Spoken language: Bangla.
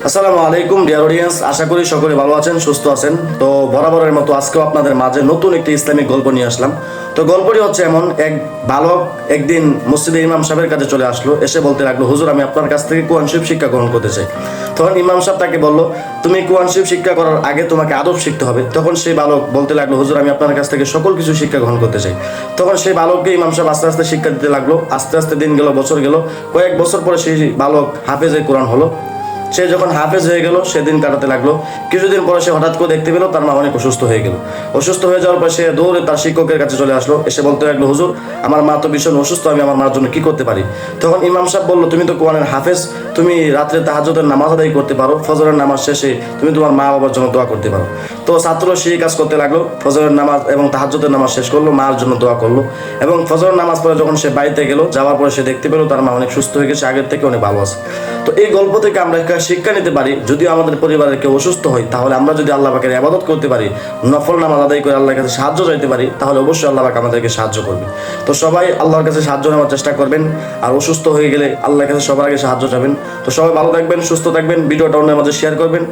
আসসালামু আলাইকুম ডিয়ার অডিয়েন্স, আশা করি সকলে ভালো আছেন, সুস্থ আছেন। তো বরাবরের মতো আজকেও আপনাদের মাঝে নতুন একটি ইসলামিক গল্প নিয়ে আসলাম। তো গল্পটি হচ্ছে এমন, এক বালক একদিন মসজিদে ইমাম সাহেবের কাছে চলে আসলো, এসে বলতে লাগলো, হুজুর আমি আপনার কাছ থেকে কোরআন শরীফ শিক্ষা গ্রহণ করতে চাই। তখন ইমাম সাহেব তাকে বলল, তুমি কোরআন শরীফ শিক্ষা করার আগে তোমাকে আদব শিখতে হবে। তখন সেই বালক বলতে লাগলো, হুজুর আমি আপনার কাছ থেকে সকল কিছু শিক্ষা গ্রহণ করতে চাই। তখন সেই বালককে ইমাম সাহেব আস্তে আস্তে শিক্ষা দিতে লাগলো। আস্তে আস্তে দিন গেল, বছর গেল, কয়েক বছর পরে সেই বালক হাফেজে কোরআন হলো। সে যখন হাফেজ হয়ে গেল, সেদিন কাটাতে লাগলো। কিছুদিন পরে সে হঠাৎ করে দেখতে পেল তার মা অনেক অসুস্থ হয়ে গেল। অসুস্থ হয়ে যাওয়ার পর সে দৌড়ে তার শিক্ষকের কাছে চলে আসলো। এসে বলতে লাগলো, হুজুর আমার মা তো ভীষণ অসুস্থ, আমি আমার মার জন্য কি করতে পারি? তখন ইমাম সাহেব বলল, তুমি তো কোরআনের হাফেজ, তুমি রাত্রে তাহাজ্জুদের নামাজ আদায় করতে পারো, ফজরের নামাজ শেষে তুমি তোমার মা বাবার জন্য দোয়া করতে পারো। তো ছাত্র সেই কাজ করতে লাগলো, ফজরের নামাজ এবং তাহাজ্জুদের নামাজ শেষ করলো, মার জন্য দোয়া করলো। এবং ফজরের নামাজ পরে যখন সে বাড়িতে গেল, যাওয়ার পরে সে দেখতে পেল তার মা অনেক সুস্থ হয়ে গেছে, আগের থেকে অনেক ভালো আছে। তো এই গল্প থেকে আমরা একটা শিক্ষা নিতে পারি, যদিও আমাদের পরিবারের কেউ অসুস্থ হয়, তাহলে আমরা যদি আল্লাহ পাকের ইবাদত করতে পারি, নফল নামাজ আদায় করে আল্লাহর কাছে সাহায্য চাইতে পারি, তাহলে অবশ্যই আল্লাহ পাক আমাদেরকে সাহায্য করবে। তো সবাই আল্লাহর কাছে সাহায্য নেওয়ার চেষ্টা করবেন, আর অসুস্থ হয়ে গেলে আল্লাহর কাছে সবার আগে সাহায্য চাবেন। তো সবাই ভালো থাকবেন, সুস্থ থাকবেন, ভিডিওটা অন্যের মাঝে শেয়ার করবেন।